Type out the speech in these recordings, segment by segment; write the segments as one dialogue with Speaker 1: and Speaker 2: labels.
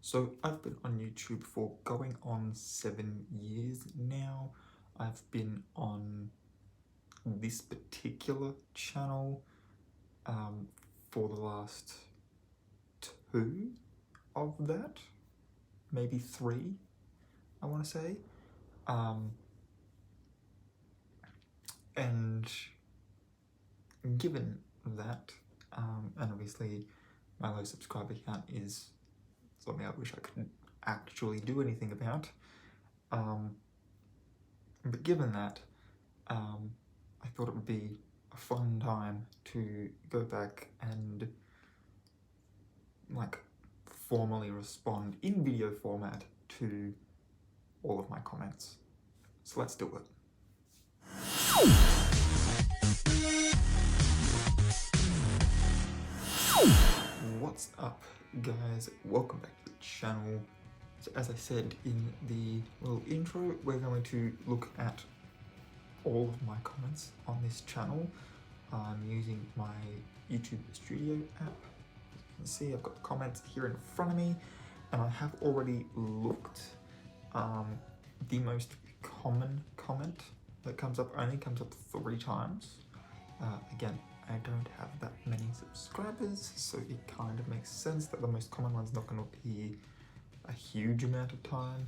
Speaker 1: So I've been on YouTube for going on 7 years now. I've been on this particular channel for the last 2 of that, maybe 3, I want to say. And given that, and obviously my low subscriber count is something I wish I could actually do anything about, but given that, I thought it would be a fun time to go back and formally respond in video format to all of my comments. So let's do it. What's up, guys? Welcome back to the channel. So as I said in the little intro, we're going to look at all of my comments on this channel. I'm using my YouTube Studio app. As you can see, I've got the comments here in front of me, and I have already looked. The most common comment that comes up only comes up 3 times. Again, I don't have that many subscribers, so it kind of makes sense that the most common one's not going to be a huge amount of time.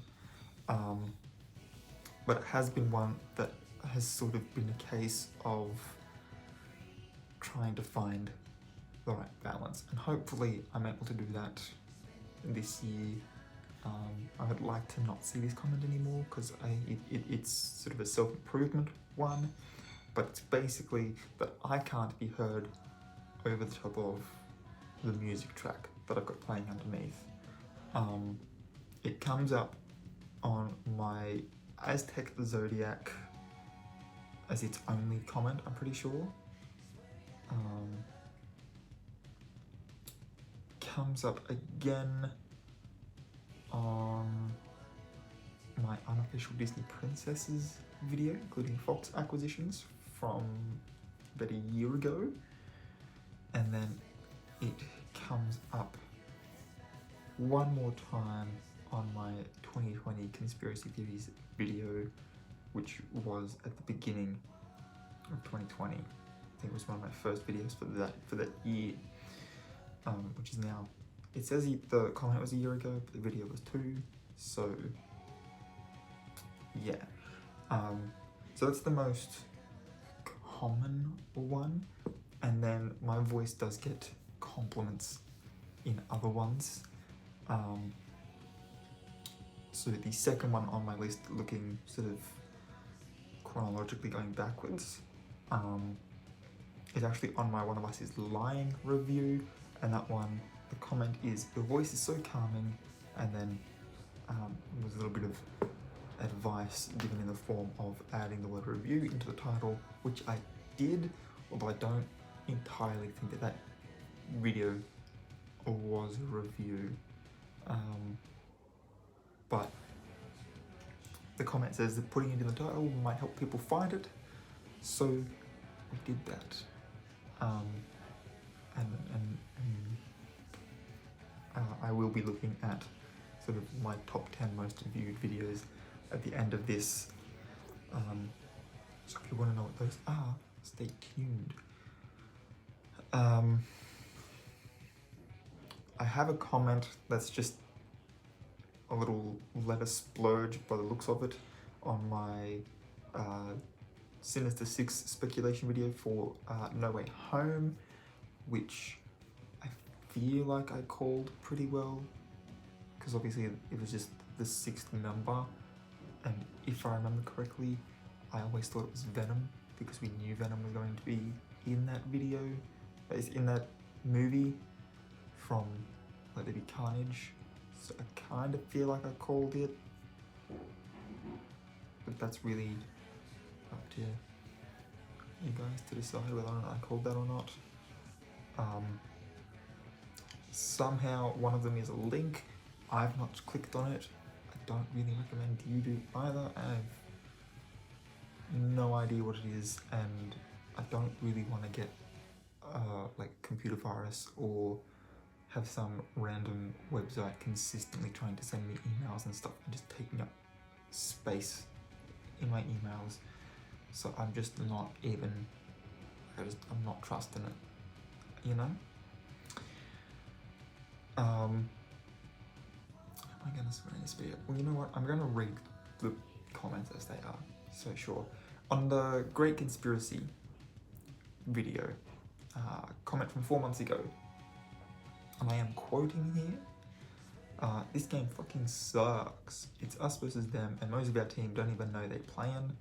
Speaker 1: But it has been one that has sort of been a case of trying to find the right balance, and hopefully I'm able to do that this year. I would like to not see this comment anymore because it's sort of a self-improvement one, but it's basically that I can't be heard over the top of the music track that I've got playing underneath. It comes up on my Aztec Zodiac as its only comment, I'm pretty sure. Comes up again on my unofficial Disney Princesses video, including Fox acquisitions from about a year ago. And then it comes up one more time on my 2020 conspiracy theories video, which was at the beginning of 2020. I think it was one of my first videos for that year, which is now, it says the comment was a year ago, but the video was 2, so yeah. So that's the most common one, and then my voice does get compliments in other ones. So the second one on my list, looking sort of chronologically going backwards, is actually on my One of Us is Lying review, and that one, the comment is, "Your voice is so calming," and then there was a little bit of advice given in the form of adding the word review into the title, which I did, although I don't entirely think that that video was a review. But the comment says that putting it in the title might help people find it, so I did that. I will be looking at sort of my top 10 most viewed videos at the end of this. So if you want to know what those are, stay tuned. I have a comment that's just a little letter splurge by the looks of it on my Sinister 6 speculation video for No Way Home, which I feel like I called pretty well, because obviously it was just the 6th number, and if I remember correctly, I always thought it was Venom, because we knew Venom was going to be in that video, in that movie from Let There Be Carnage, so I kind of feel like I called it, but that's really up to you guys to decide whether or not I called that or not. Somehow one of them is a link. I've not clicked on it. I don't really recommend you do either. I have no idea what it is, and I don't really want to get like computer virus or have some random website consistently trying to send me emails and stuff and just taking up space in my emails. So I'm just not even, I'm not trusting it, you know? How am I gonna say this video? Well, you know what? I'm gonna read the comments as they are, so sure. On the Great Conspiracy video, comment from 4 months ago, and I am quoting here, this game fucking sucks. It's us versus them, and most of our team don't even know they're playing.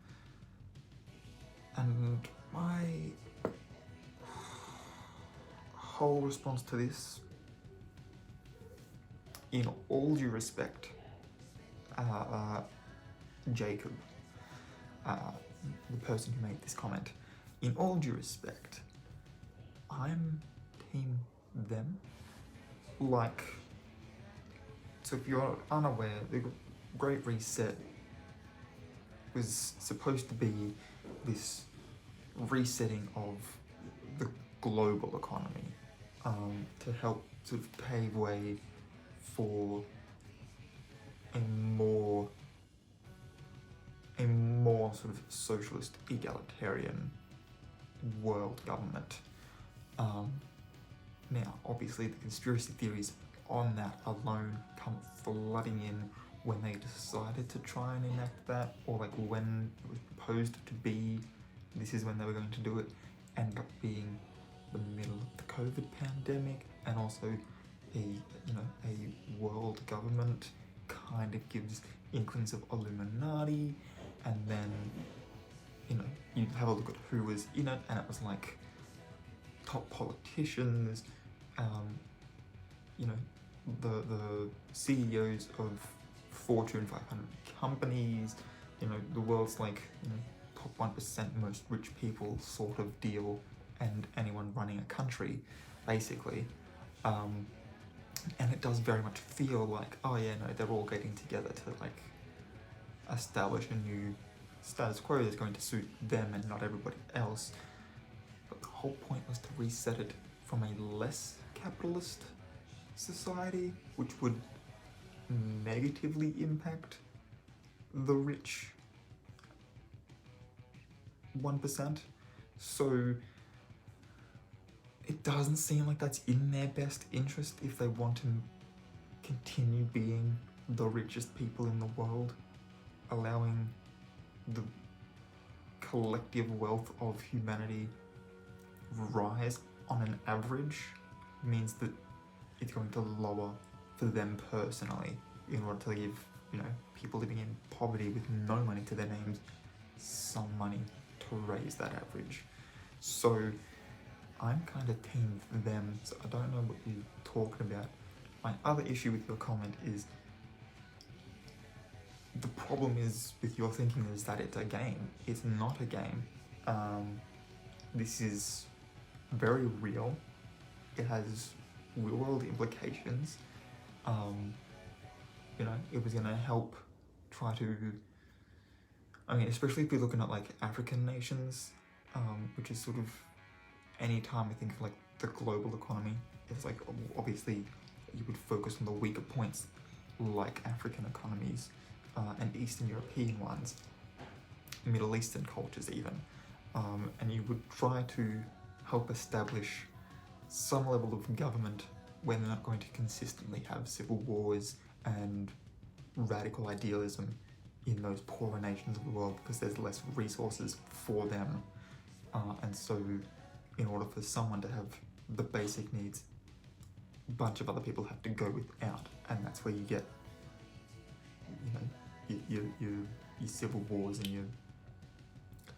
Speaker 1: And my whole response to this, in all due respect, Jacob, the person who made this comment, in all due respect, I'm team them. Like, so if you're unaware, the Great Reset was supposed to be this resetting of the global economy, to help sort of pave way for a more sort of socialist, egalitarian world government. Now, obviously, the conspiracy theories on that alone come flooding in when they decided to try and enact that, or like when it was proposed to be, this is when they were going to do it, ended up being the middle of the COVID pandemic, and also a world government kind of gives inklings of Illuminati, and then, you have a look at who was in it, and it was like top politicians, the CEOs of Fortune 500 companies, the world's like, top 1% most rich people sort of deal, and anyone running a country, basically. And it does very much feel like, oh yeah, no, they're all getting together to like establish a new status quo that's going to suit them and not everybody else. But the whole point was to reset it from a less capitalist society, which would negatively impact the rich 1%. So it doesn't seem like that's in their best interest if they want to continue being the richest people in the world. Allowing the collective wealth of humanity rise on an average means that it's going to lower for them personally, in order to give, people living in poverty with no money to their names some money to raise that average. So I'm kind of team them, so I don't know what you're talking about. My other issue with your comment is, the problem is with your thinking is that it's a game. It's not a game. This is very real. It has real world implications. It was gonna help try to, especially if you're looking at like African nations, which is sort of, any time I think of like the global economy, it's like, obviously you would focus on the weaker points, like African economies, and Eastern European ones, Middle Eastern cultures even, and you would try to help establish some level of government where they're not going to consistently have civil wars and radical idealism in those poorer nations of the world, because there's less resources for them, and so in order for someone to have the basic needs, a bunch of other people have to go without, and that's where you get, your civil wars and your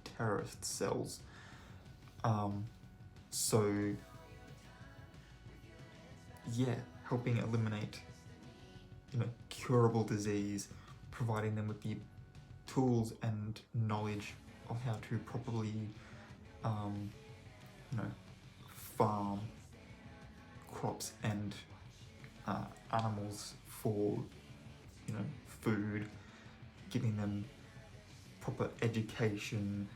Speaker 1: terrorist cells. So yeah, helping eliminate, curable disease, providing them with the tools and knowledge of how to properly, farm crops and animals for, food, giving them proper education,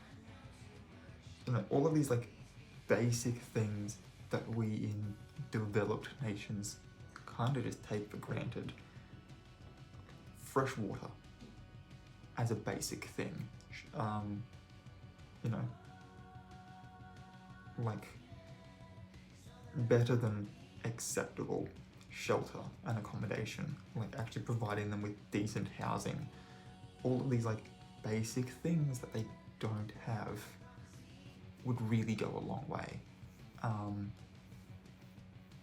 Speaker 1: all of these like basic things that we in developed nations kind of just take for granted. Fresh water as a basic thing, you know, like better than acceptable shelter and accommodation, like actually providing them with decent housing, all of these like basic things that they don't have would really go a long way.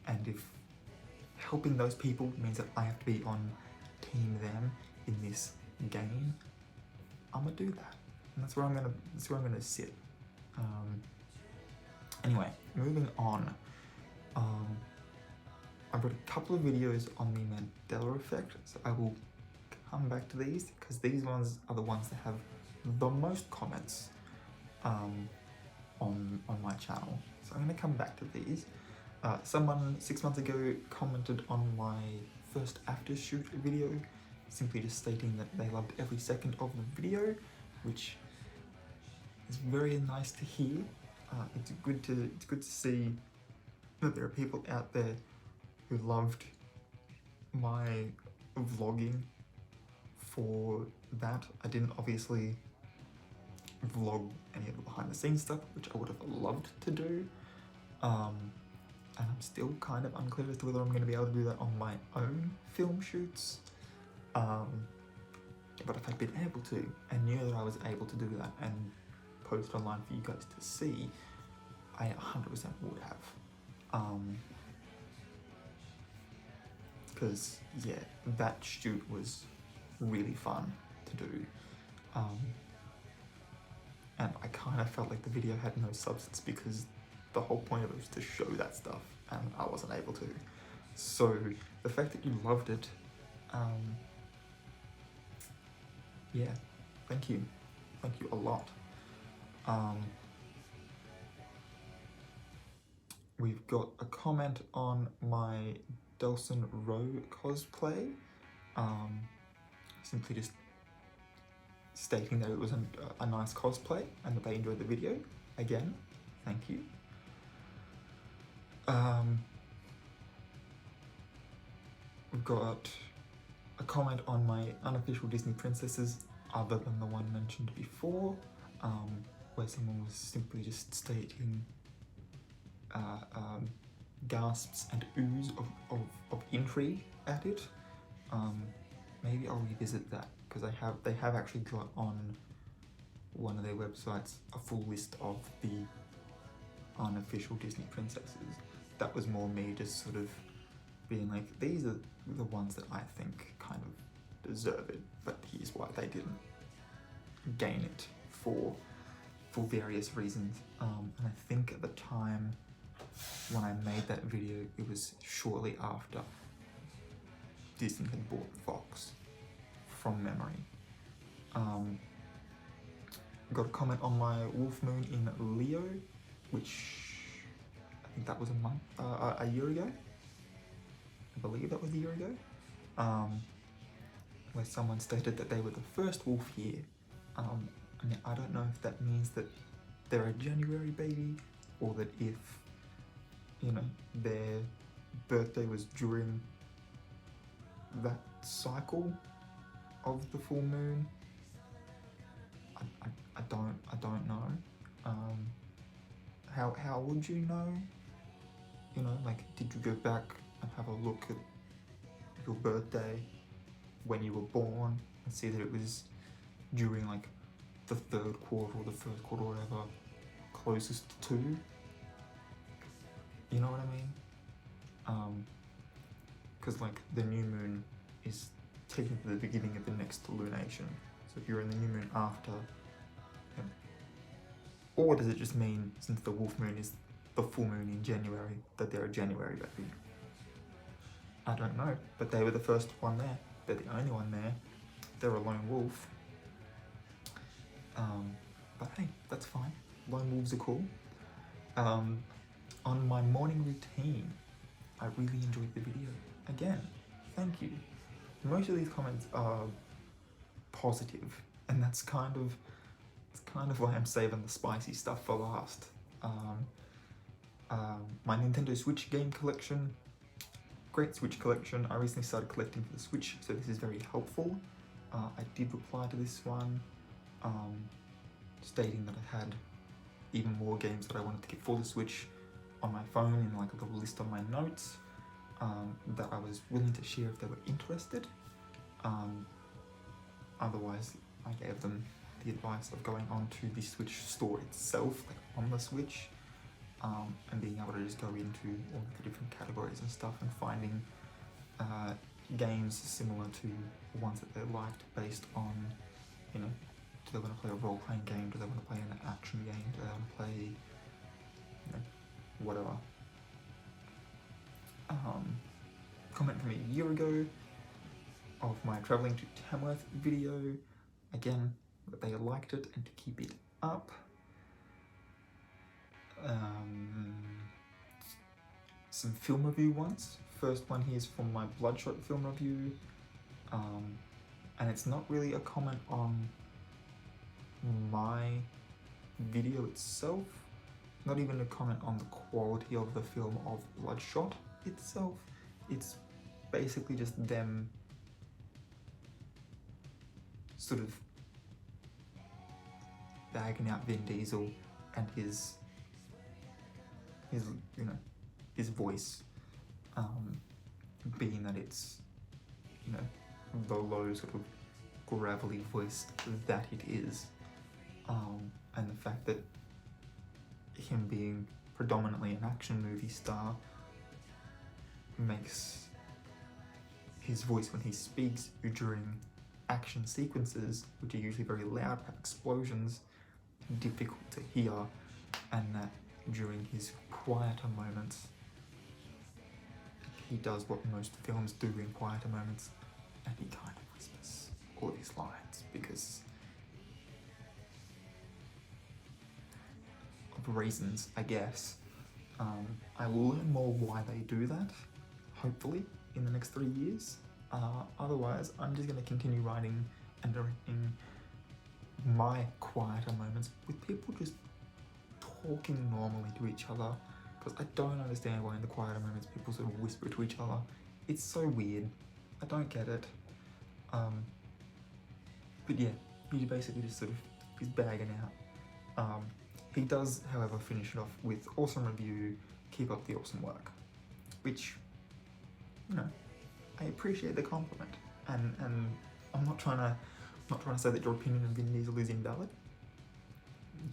Speaker 1: And if helping those people means that I have to be on team them in this game, I'm gonna do that, and that's where I'm gonna sit. Anyway, moving on. I've got a couple of videos on the Mandela effect, so I will come back to these because these ones are the ones that have the most comments on my channel. So I'm going to come back to these. Someone 6 months ago commented on my first after shoot video, simply just stating that they loved every second of the video, which is very nice to hear. It's good to see that there are people out there who loved my vlogging for that. I didn't obviously vlog any of the behind the scenes stuff, which I would have loved to do. And I'm still kind of unclear as to whether I'm going to be able to do that on my own film shoots. But if I'd been able to, and knew that I was able to do that and post online for you guys to see, I 100% would have. Because yeah, that shoot was really fun to do. And I kind of felt like the video had no substance because the whole point of it was to show that stuff, and I wasn't able to. So the fact that you loved it, yeah, thank you a lot. We've got a comment on my Delson Rowe cosplay, simply just stating that it was a nice cosplay and that they enjoyed the video. Again, thank you. We've got a comment on my unofficial Disney princesses other than the one mentioned before, where someone was simply just stating gasps and oohs of intrigue at it. Maybe I'll revisit that because they have actually got on one of their websites a full list of the unofficial Disney princesses. That was more me just sort of being like, these are the ones that I think kind of deserve it, but here's why they didn't gain it for various reasons. And I think at the time when I made that video, it was shortly after Disney had bought Fox, from memory. Got a comment on my Wolf Moon in Leo, which I think that was a year ago. I believe that was a year ago. Where someone stated that they were the first wolf year. I mean, I don't know if that means that they're a January baby, or that if, you know, their birthday was during that cycle of the full moon. I don't know. How would you know? You know, like, did you go back and have a look at your birthday when you were born and see that it was during like the third quarter or the first quarter or whatever, closest to? You know what I mean? Because like the new moon is technically the beginning of the next lunation. So if you're in the new moon after, you know, or does it just mean since the wolf moon is the full moon in January that they're a January baby? I don't know, but they were the first one there. They're the only one there. They're a lone wolf. But hey, that's fine. Lone wolves are cool. On my morning routine, I really enjoyed the video. Again, thank you. Most of these comments are positive, and that's kind of why I'm saving the spicy stuff for last. my Nintendo Switch game collection. Great Switch collection. I recently started collecting for the Switch, so this is very helpful. I did reply to this one, stating that I had even more games that I wanted to get for the Switch on my phone in like a little list on my notes, that I was willing to share if they were interested. Otherwise, I gave them the advice of going on to the Switch store itself, like on the Switch, and being able to just go into all the different categories and stuff and finding games similar to ones that they liked based on, you know, do they want to play a role-playing game, do they want to play an action game, do they want to play, you know, whatever. Comment from a year ago of my travelling to Tamworth video, again, that they liked it and to keep it up. Some film review ones. First one here is from my Bloodshot film review, and it's not really a comment on my video itself, not even a comment on the quality of the film of Bloodshot itself. It's basically just them sort of bagging out Vin Diesel and his you know, his voice, being that it's, you know, the low sort of gravelly voice that it is, and the fact that him being predominantly an action movie star makes his voice when he speaks during action sequences, which are usually very loud, have explosions, difficult to hear, and that during his quieter moments, he does what most films do in quieter moments, and he kind of whispers all of his lines because of reasons, I guess. I will learn more why they do that, hopefully, in the next 3 years. Otherwise, I'm just going to continue writing and directing my quieter moments with people just talking normally to each other, because I don't understand why in the quieter moments people sort of whisper to each other. It's so weird. I don't get it. But yeah, he basically just sort of is bagging out. He does, however, finish it off with awesome review, keep up the awesome work, which, you know, I appreciate the compliment, and I'm not trying to say that your opinion of Vin Diesel is invalid.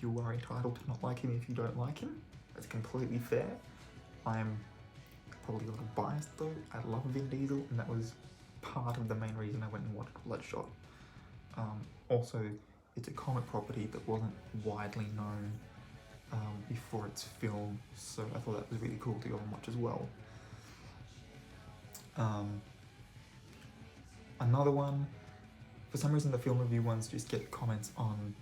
Speaker 1: You are entitled to not like him if you don't like him. That's completely fair. I'm probably a little biased though. I love Vin Diesel, and that was part of the main reason I went and watched Bloodshot. Also, it's a comic property that wasn't widely known before its film, so I thought that was really cool to go and watch as well. Another one, for some reason the film review ones just get comments on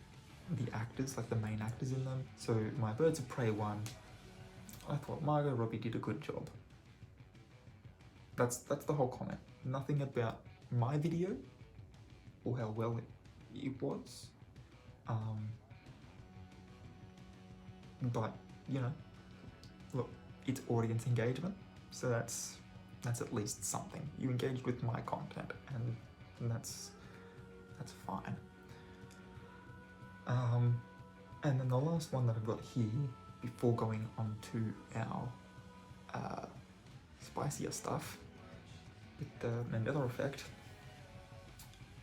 Speaker 1: the actors, like the main actors in them. So my Birds of Prey one, I thought Margot Robbie did a good job. That's the whole comment. Nothing about my video or how well it was. But, you know, look, it's audience engagement, so that's at least something. You engaged with my content, and that's fine. And then the last one that I've got here, before going on to our spicier stuff with the Mandela effect,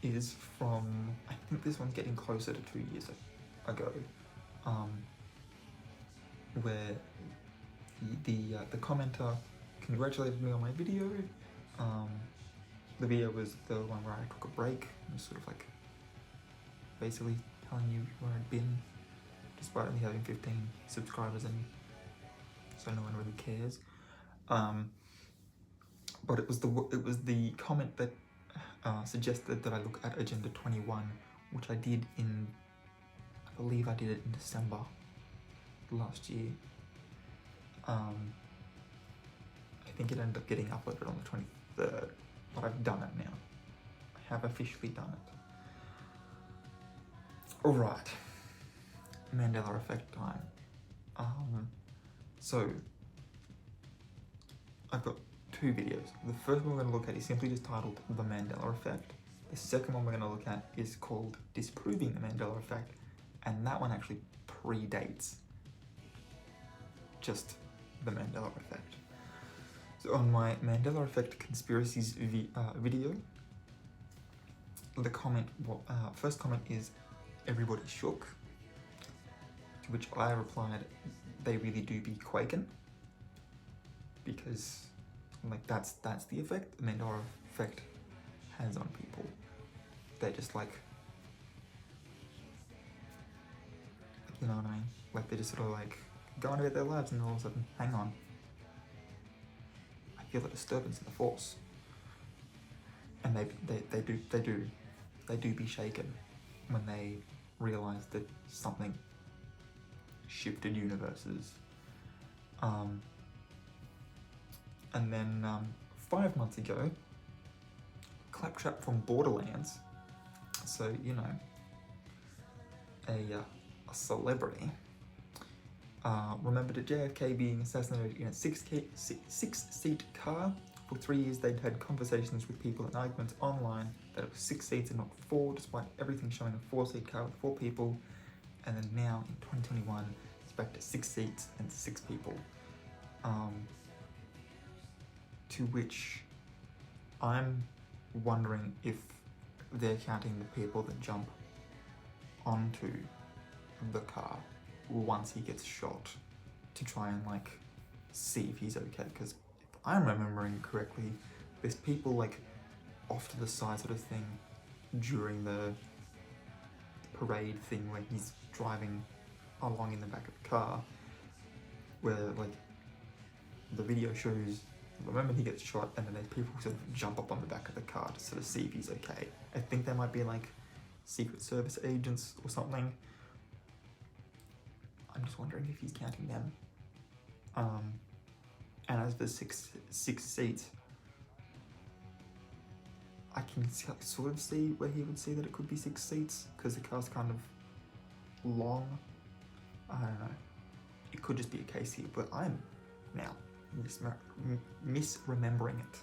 Speaker 1: is from, I think this one's getting closer to 2 years ago, where the commenter congratulated me on my video. The video was the one where I took a break, and was sort of like basically telling you where I'd been, despite only having 15 subscribers, and so no one really cares. But it was the comment that suggested that I look at Agenda 21, which I did in, I believe I did it in December last year. I think it ended up getting uploaded on the 23rd, but I've done it now. I have officially done it. Alright, Mandela effect time. So, I've got two videos. The first one we're going to look at is simply just titled The Mandela Effect. The second one we're going to look at is called Disproving the Mandela Effect, and that one actually predates just the Mandela Effect. So on my Mandela Effect conspiracies video, the first comment is, "Everybody shook," to which I replied, "They really do be quaking," because like that's the effect the Mandela Effect has on people. They're just like, you know what I mean? Like they're just sort of like going about their lives, and all of a sudden, hang on, I feel a disturbance in the force, and they do be shaken when they realise that something shifted universes. And then 5 months ago, Claptrap from Borderlands, so you know, a celebrity, remembered a JFK being assassinated in a six-seat car. For 3 years, they'd had conversations with people and arguments online that it was 6 seats and not 4, despite everything showing a 4-seat car with 4 people. And then now, in 2021, it's back to 6 seats and 6 people. To which I'm wondering if they're counting the people that jump onto the car once he gets shot to try and like see if he's okay, because if I'm remembering correctly, there's people like off to the side sort of thing during the parade thing where he's driving along in the back of the car, where like the video shows the moment he gets shot, and then there's people sort of jump up on the back of the car to sort of see if he's okay. I think they might be like Secret Service agents or something. I'm just wondering if he's counting them. And as for six seats, I can sort of see where he would see that it could be 6 seats, because the car's kind of long. I don't know. It could just be a case here, but I'm now misremembering it.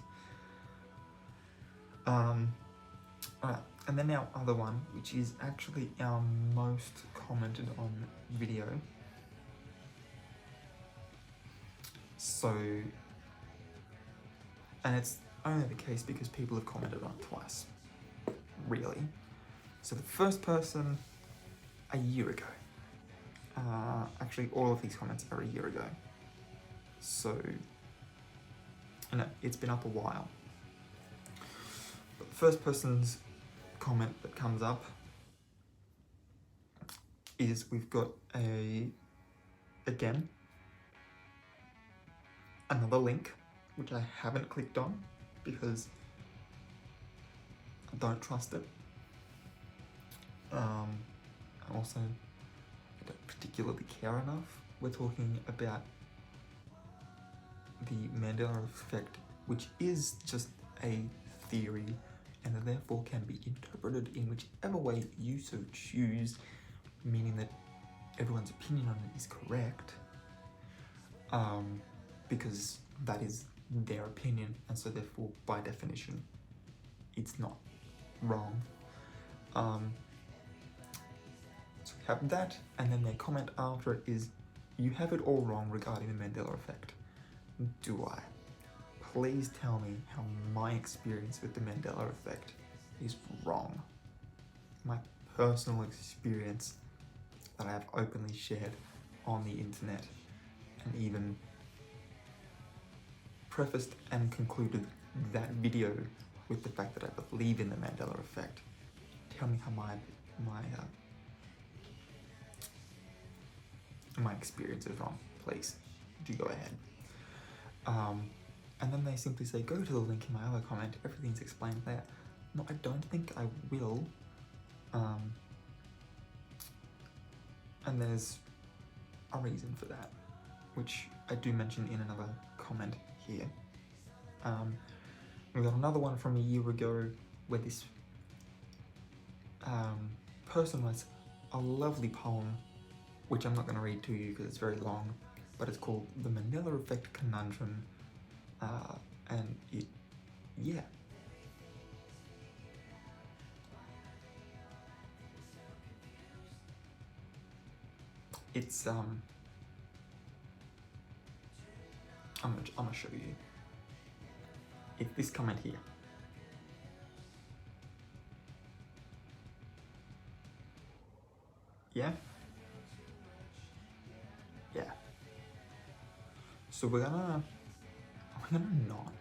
Speaker 1: Alright, and then our other one, which is actually our most commented on video. So, and it's only the case because people have commented on it twice, really. So the first person, a year ago. Actually, all of these comments are a year ago. So, and it's been up a while. But the first person's comment that comes up is, we've got again, another link, which I haven't clicked on because I don't trust it. Also, I don't particularly care enough. We're talking about the Mandela Effect, which is just a theory, and therefore can be interpreted in whichever way you so choose, meaning that everyone's opinion on it is correct, because that is their opinion, and so therefore, by definition, it's not wrong. So we have that, and then their comment after it is, "You have it all wrong regarding the Mandela Effect." Do I? Please tell me how my experience with the Mandela Effect is wrong. My personal experience that I have openly shared on the internet, and even prefaced and concluded that video with the fact that I believe in the Mandela Effect. Tell me how my experience is wrong, please. Do go ahead. And then they simply say, "Go to the link in my other comment, everything's explained there." No, I don't think I will. And there's a reason for that, which I do mention in another comment here. We got another one from a year ago where this person writes a lovely poem, which I'm not going to read to you because it's very long, but it's called "The Manila Effect Conundrum," and yeah. It's I'm gonna show you. It's this comment here. Yeah? Yeah. So we're gonna not.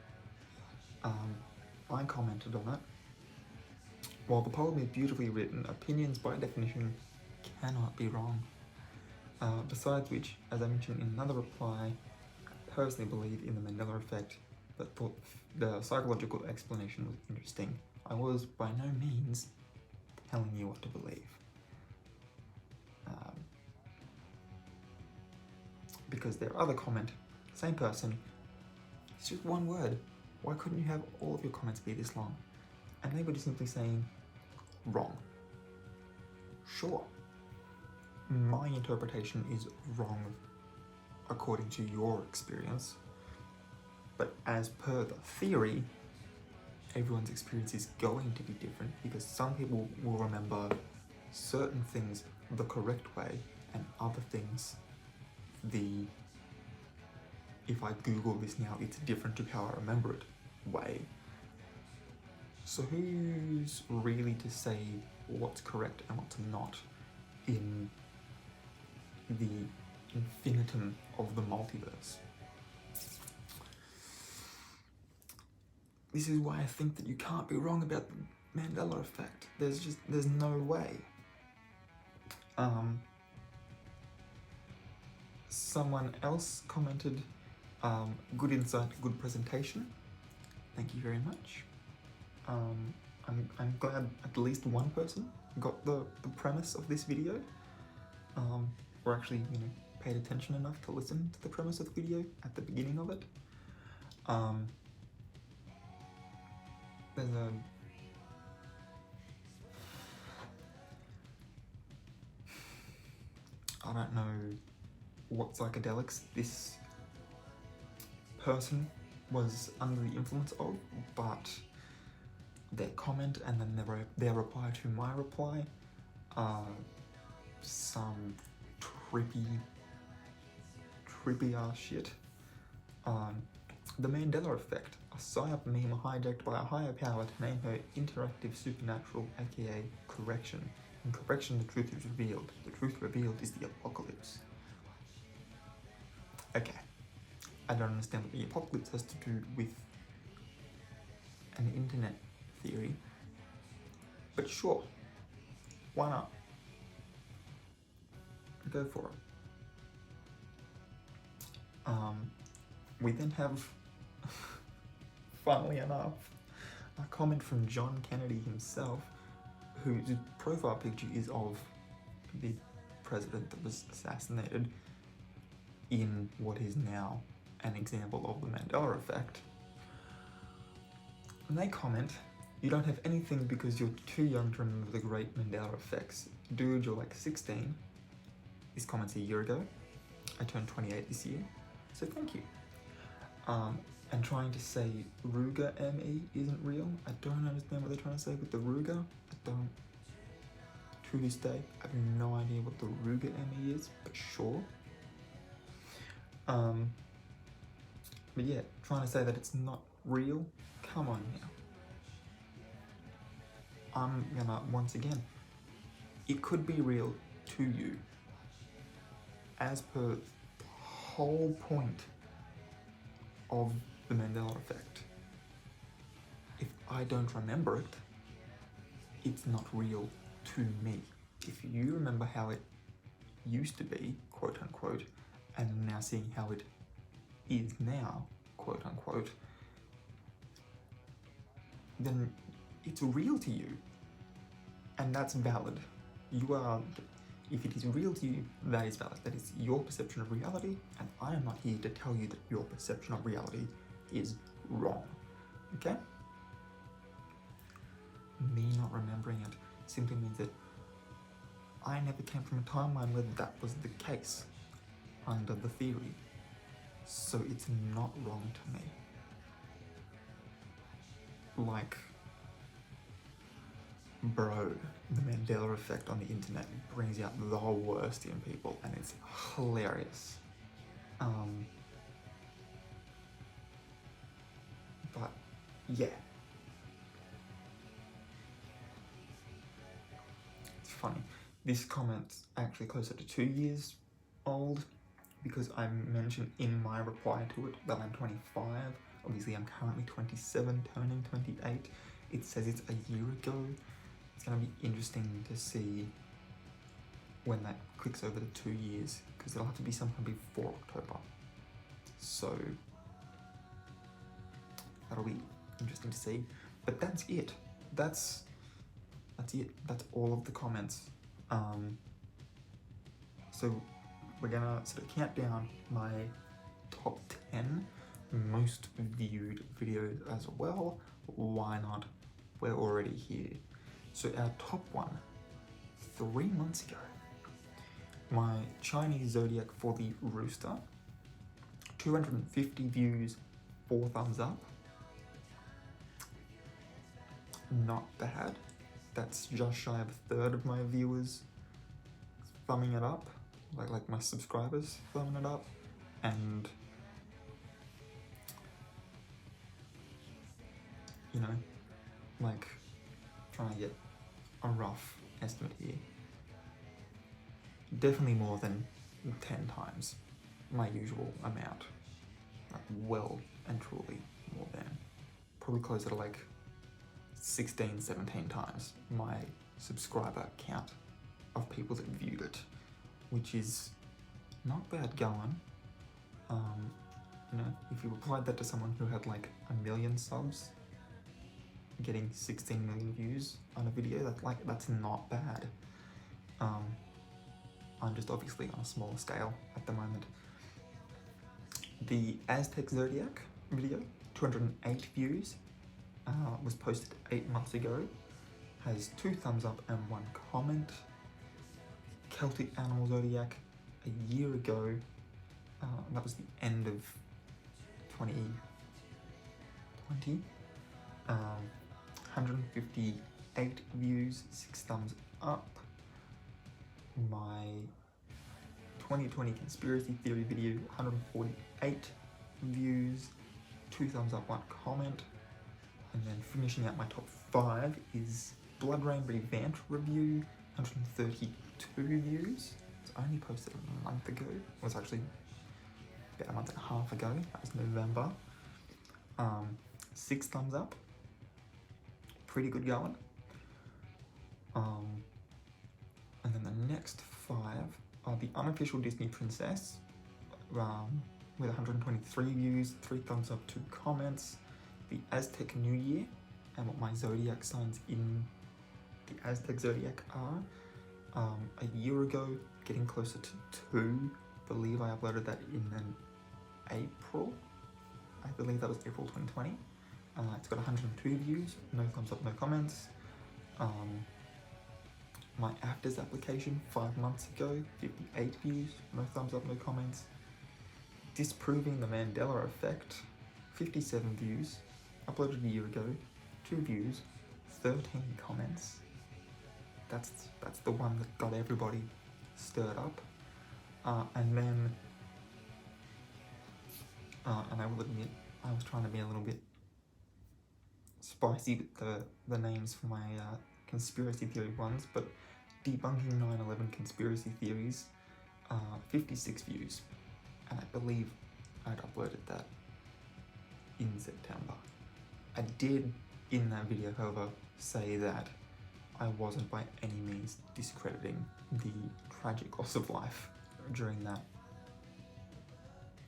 Speaker 1: I commented on it. While the poem is beautifully written, opinions by definition cannot be wrong. Besides which, as I mentioned in another reply, I personally believe in the Mandela effect, but thought the psychological explanation was interesting. I was by no means telling you what to believe. Because their other comment, same person, it's just one word. Why couldn't you have all of your comments be this long? And they were just simply saying, wrong. Sure, my interpretation is wrong according to your experience, but as per the theory, everyone's experience is going to be different because some people will remember certain things the correct way and other things if I Google this now, it's different to how I remember it way. So who's really to say what's correct and what's not in the infinitum of the multiverse? This is why I think that you can't be wrong about the Mandela effect. There's no way. Someone else commented, good insight, good presentation. Thank you very much. I'm glad at least one person got the premise of this video, or actually, paid attention enough to listen to the premise of the video at the beginning of it. There's I don't know what psychedelics this person was under the influence of, but their comment and then their reply to my reply are some trippy ass shit. The Mandela effect, a psyop meme hijacked by a higher power to name her interactive supernatural, aka correction. In correction, the truth is revealed. The truth revealed is the apocalypse. Okay, I don't understand what the apocalypse has to do with an internet theory, but sure, why not? Go for it. We then have, funnily enough, a comment from John Kennedy himself, whose profile picture is of the president that was assassinated in what is now an example of the Mandela effect. And they comment, you don't have anything because you're too young to remember the great Mandela effects. Dude, you're like 16. This comment's a year ago. I turned 28 this year, so thank you. And trying to say Ruger ME isn't real. I don't understand what they're trying to say with the Ruger. I don't. To this day, I have no idea what the Ruger ME is, but sure. But yeah, trying to say that it's not real, come on now. I'm gonna, once again, it could be real to you, as per the whole point of the Mandela effect. If I don't remember it, it's not real to me. If you remember how it used to be, quote unquote, and now seeing how it is now, quote unquote, then it's real to you, and that's valid. If it is real to you, that is valid. That is your perception of reality, and I am not here to tell you that your perception of reality is wrong, okay? Me not remembering it simply means that I never came from a timeline where that was the case under the theory, so it's not wrong to me. like, bro, the Mandela effect on the internet brings out the worst in people, and it's hilarious. But yeah, it's funny. This comment's actually closer to 2 years old, because I mentioned in my reply to it that I'm 25. Obviously, I'm currently 27, turning 28. It says it's a year ago. It's going to be interesting to see when that clicks over the 2 years, because it'll have to be sometime before October. So that'll be interesting to see. But that's it. That's it. That's all of the comments. So we're gonna sort of count down my top 10 most viewed videos as well. Why not? We're already here. So our top one, 3 months ago, my Chinese zodiac for the rooster, 250 views, 4 thumbs up. Not bad. That's just shy of a third of my viewers thumbing it up, like my subscribers thumbing it up, and you know, like, trying to get a rough estimate here. Definitely more than 10 times my usual amount. Like, well and truly more than. Probably closer to like 16, 17 times my subscriber count of people that viewed it, which is not bad going. You know, if you applied that to someone who had like 1 million subs, getting 16 million views on a video, that's not bad. I'm just obviously on a smaller scale at the moment. The Aztec Zodiac video, 208 views, was posted 8 months ago, has 2 thumbs up and 1 comment. Celtic Animal Zodiac, a year ago, that was the end of 2020, 158 views, 6 thumbs up. My 2020 conspiracy theory video, 148 views, 2 thumbs up, 1 comment. And then finishing out my top 5 is Blood Rain Revamped review, 132 views. It's only posted a month ago. It was actually about a month and a half ago. That was November. 6 thumbs up. Pretty good going. And then the next 5 are the Unofficial Disney Princess, with 123 views, 3 thumbs up, 2 comments. The Aztec New Year, and what my zodiac signs in the Aztec Zodiac are. A year ago, getting closer to 2. I believe I uploaded that in April. I believe that was April 2020. It's got 102 views, no thumbs up, no comments. My Actors application 5 months ago, 58 views, no thumbs up, no comments. Disproving the Mandela Effect, 57 views, uploaded a year ago, 2 views, 13 comments. That's the one that got everybody stirred up. And then, and I will admit, I was trying to be a little bit spicy with the names for my conspiracy theory ones, but Debunking 9/11 Conspiracy Theories, 56 views, and I believe I'd uploaded that in September. I did, in that video, however, say that I wasn't by any means discrediting the tragic loss of life during that,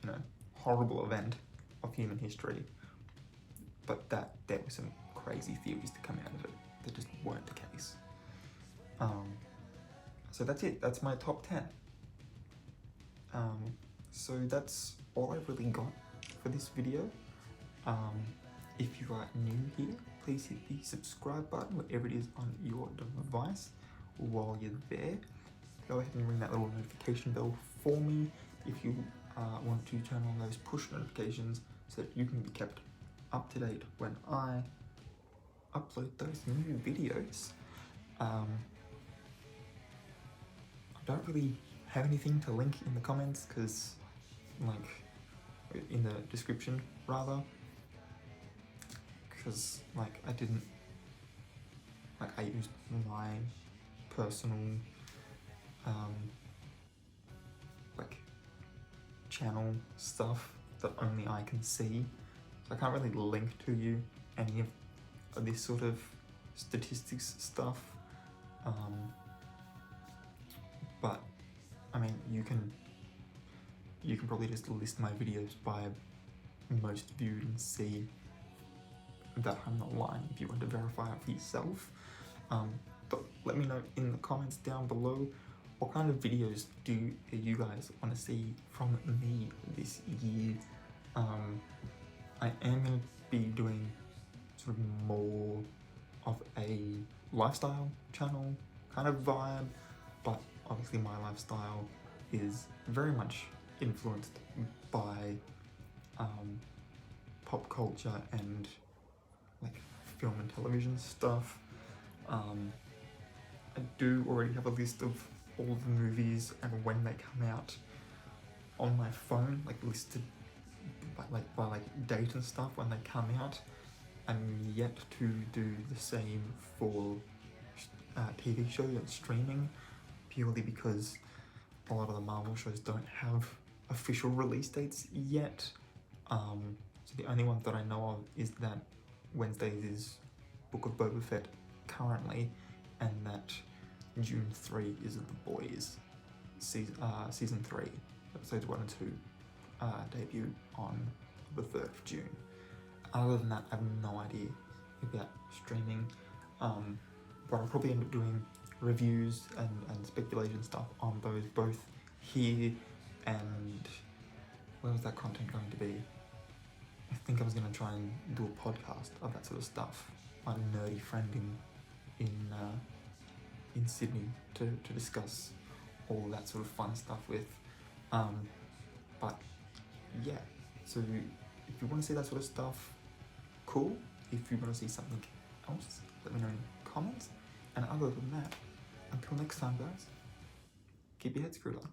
Speaker 1: you know, horrible event of human history, but that there were some crazy theories to come out of it that just weren't the case. So that's it. That's my top 10. So that's all I've really got for this video. If you are new here, please hit the subscribe button wherever it is on your device. While you're there, go ahead and ring that little notification bell for me if you want to turn on those push notifications so that you can be kept up to date when I upload those new videos. I don't really have anything to link in the comments, because, like, in the description rather, because, like, I used my personal like channel stuff that only I can see, so I can't really link to you any of this sort of statistics stuff. But I mean, you can probably just list my videos by most viewed and see that I'm not lying if you want to verify it for yourself. But let me know in the comments down below, what kind of videos do you guys want to see from me this year. I am going to be doing sort of more of a lifestyle channel kind of vibe, but obviously my lifestyle is very much influenced by pop culture and like film and television stuff. I do already have a list of all the movies and when they come out on my phone, like listed by date and stuff when they come out. I'm yet to do the same for TV shows and streaming, purely because a lot of the Marvel shows don't have official release dates yet. So the only one that I know of is that Wednesdays is Book of Boba Fett currently, and that June 3 is The Boys season 3, episodes 1 and 2 debut on the 3rd of June. Other than that, I have no idea about streaming, but I'll probably end up doing reviews and speculation stuff on those both here and where was that content going to be? I think I was going to try and do a podcast of that sort of stuff. My nerdy friend in Sydney to discuss all that sort of fun stuff with. But yeah, so if you want to see that sort of stuff, cool. If you want to see something else, let me know in the comments. And other than that, until next time guys, keep your head screwed on.